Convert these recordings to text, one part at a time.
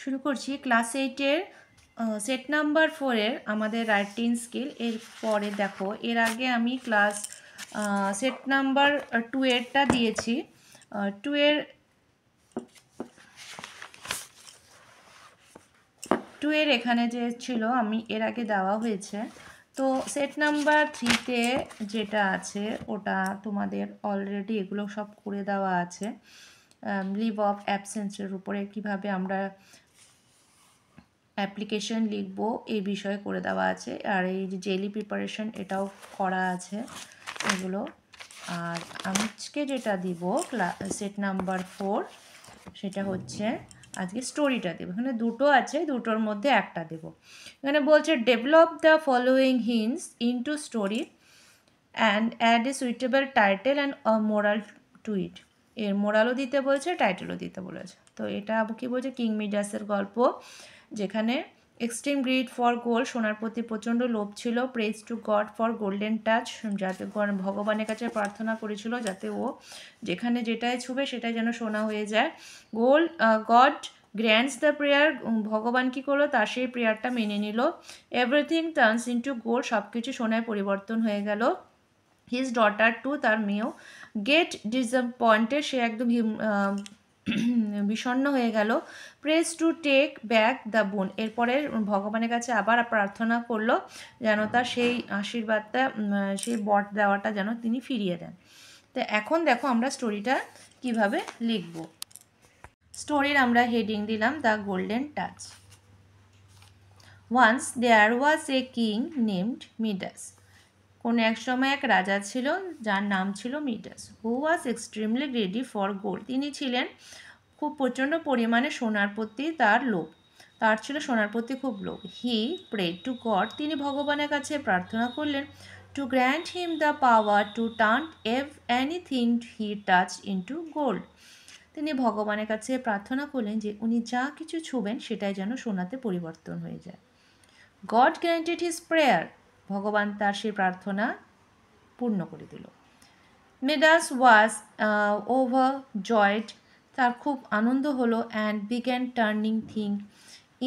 শুরু করছি class 8-এর set number 4-এর আমাদের রাইটিং স্কিল। এর পরে দেখো, এর আগে আমি ক্লাস সেট নাম্বার 2-এরটা দিয়েছি। 2-এর এখানে যে ছিল আমি এর আগে দেওয়া হয়েছে। তো সেট নাম্বার 3-তে যেটা আছে ওটা তোমাদের অলরেডি এগুলো সব করে দেওয়া আছে। লিভ অফ অ্যাবসেন্সের উপরে কিভাবে আমরা অ্যাপ্লিকেশন লিখব এই বিষয়ে করে দেওয়া আছে। আর এই যে জেলি প্রিপারেশন এটাও করা আছে এগুলো। আর আজকে যেটা দিব সেট নাম্বার 4 সেটা হচ্ছে আজকে স্টোরিটা দেবো। এখানে দুটো আছে, দুটোর মধ্যে একটা দেব। এখানে বলছে develop the following hints into story and add a suitable title and moral to it. এর মোরালও দিতে বলছে, টাইটেলও দিতে বলেছে। তো এটা কি বলছে, কিং মিডাসের গল্প, যেখানে এক্সট্রিম গ্রিড ফর গোল্ড, সোনার প্রতি প্রচণ্ড লোভ ছিল। Prays to God for golden touch, যাতে ভগবানের কাছে প্রার্থনা করেছিল যাতে ও যেখানে যেটাই ছুবে সেটাই যেন সোনা হয়ে যায়। গড গ্র্যান্টস দ্য প্রেয়ার, ভগবান কী করলো, তার সেই প্রেয়ারটা মেনে নিল। এভরিথিং টার্নস ইন্টু গোল্ড, সব কিছু সোনায় পরিবর্তন হয়ে গেল। হিজ ডটার টু, তার মেয়েও গেট ডিসঅ্যাপয়েন্টেড, সে একদম বিষণ্ণ হয়ে গেল। Prays to take back the boon, এরপরে ভগবানের কাছে আবার প্রার্থনা করলো যেন তার সেই আশীর্বাদটা, সেই বর দেওয়াটা যেন তিনি ফিরিয়ে দেন। তো এখন দেখো আমরা স্টোরিটা কিভাবে লিখব। স্টোরির আমরা হেডিং দিলাম the golden touch. Once there was a king named Midas, কোনো এক সময় এক রাজা ছিল যার নাম ছিল Midas. Who was extremely greedy for gold, তিনি ছিলেন খুব প্রচণ্ড পরিমাণে সোনার প্রতি তার লোভ, তার ছিল সোনার প্রতি খুব লোভ। হি প্রেড টু গড, তিনি ভগবানের কাছে প্রার্থনা করলেন two grant him the power to turn anything he touch into gold, তিনি ভগবানের কাছে প্রার্থনা করলেন যে উনি যা কিছু ছুবেন সেটাই যেন সোনাতে পরিবর্তন হয়ে যায়। গড গ্র্যান্টেড হিজ প্রেয়ার, ভগবান তার সেই প্রার্থনা পূর্ণ করে দিল। মিডাস ওয়াজ ওভারজয়েড, তার খুব আনন্দ হলো। And began turning thing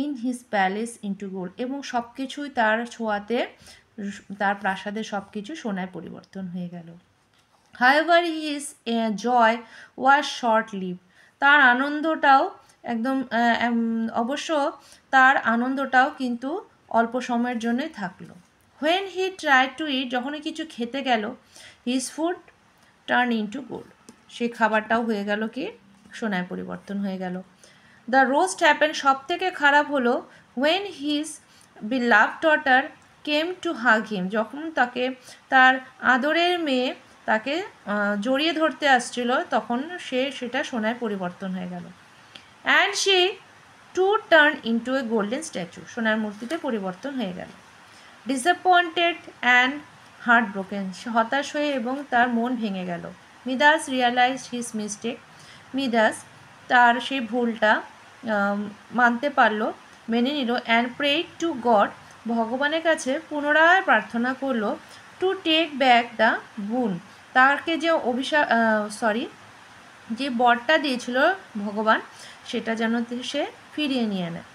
in his palace into gold, এবং সব কিছুই তার ছোঁয়াতে, তার প্রাসাদে সব কিছু সোনায় পরিবর্তন হয়ে গেল। However his Joy was short leave, তার আনন্দটাও একদম অবশ্য তার আনন্দটাও কিন্তু অল্প সময়ের জন্যই থাকলো। হোয়েন হি ট্রাই টু ইট, যখনই কিছু খেতে গেল, his food turn into gold, সেই খাবারটাও হয়ে গেল কি সোনায় পরিবর্তন হয়ে গেল। দ্য রোস্ট হ্যাপেন, সব থেকে খারাপ হলো when his beloved daughter came to hug him, যখন তাকে তার আদরের মেয়ে তাকে জড়িয়ে ধরতে আসছিল, তখন সেটা সোনায় পরিবর্তন হয়ে গেল। And she to turn into A golden statue, সোনার মূর্তিতে পরিবর্তন হয়ে গেল। ডিসঅ্যাপয়েন্টেড অ্যান্ড হার্ট ব্রোকেন, হতাশ হয়ে এবং তার মন ভেঙে গেল। Midas realise his mistake, Midas তার সেই ভুলটা মানতে পারলো, মেনে নিল। অ্যান্ড প্রেড টু গড, ভগবানের কাছে পুনরায় প্রার্থনা করলো টু টেক ব্যাক দ্য বুন, তাকে যে যে বরটা দিয়েছিল ভগবান সেটা যেন সে ফিরিয়ে নিয়ে নেয়।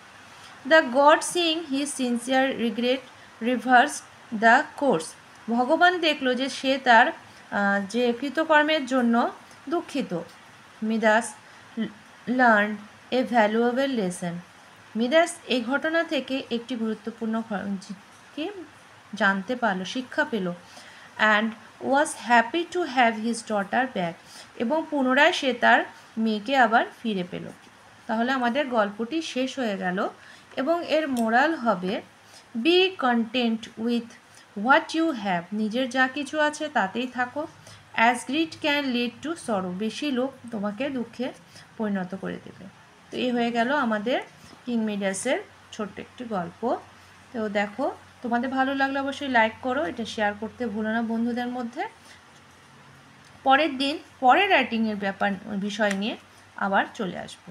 The god seeing his sincere regret reverse the course, ভগবান দেখলো যে সে তার যে কৃতকর্মের জন্য দুঃখিত। Midas learn a valuable lesson, Midas এই ঘটনা থেকে একটি গুরুত্বপূর্ণ কি জানতে পারলো, শিক্ষা পেল। And was happy to have his daughter back, এবং পুনরায় সে তার মেয়েকে আবার ফিরে পেল। তাহলে আমাদের গল্পটি শেষ হয়ে গেল এবং এর মোরাল হবে be content with what you have, নিজের যা কিছু আছে তাতেই থাকো। As greed can lead to sorrow, বেশি লোভ তোমাকে দুঃখে পরিণত করে দেবে। তো এই হয়ে গেল আমাদের কিং মিডাসের ছোট্ট একটি গল্প। তো দেখো, তোমাদের ভালো লাগলে অবশ্যই লাইক করো, এটা শেয়ার করতে ভুলো না বন্ধুদের মধ্যে। পরের দিন পরের রাইটিংয়ের বিষয় নিয়ে আবার চলে আসবো।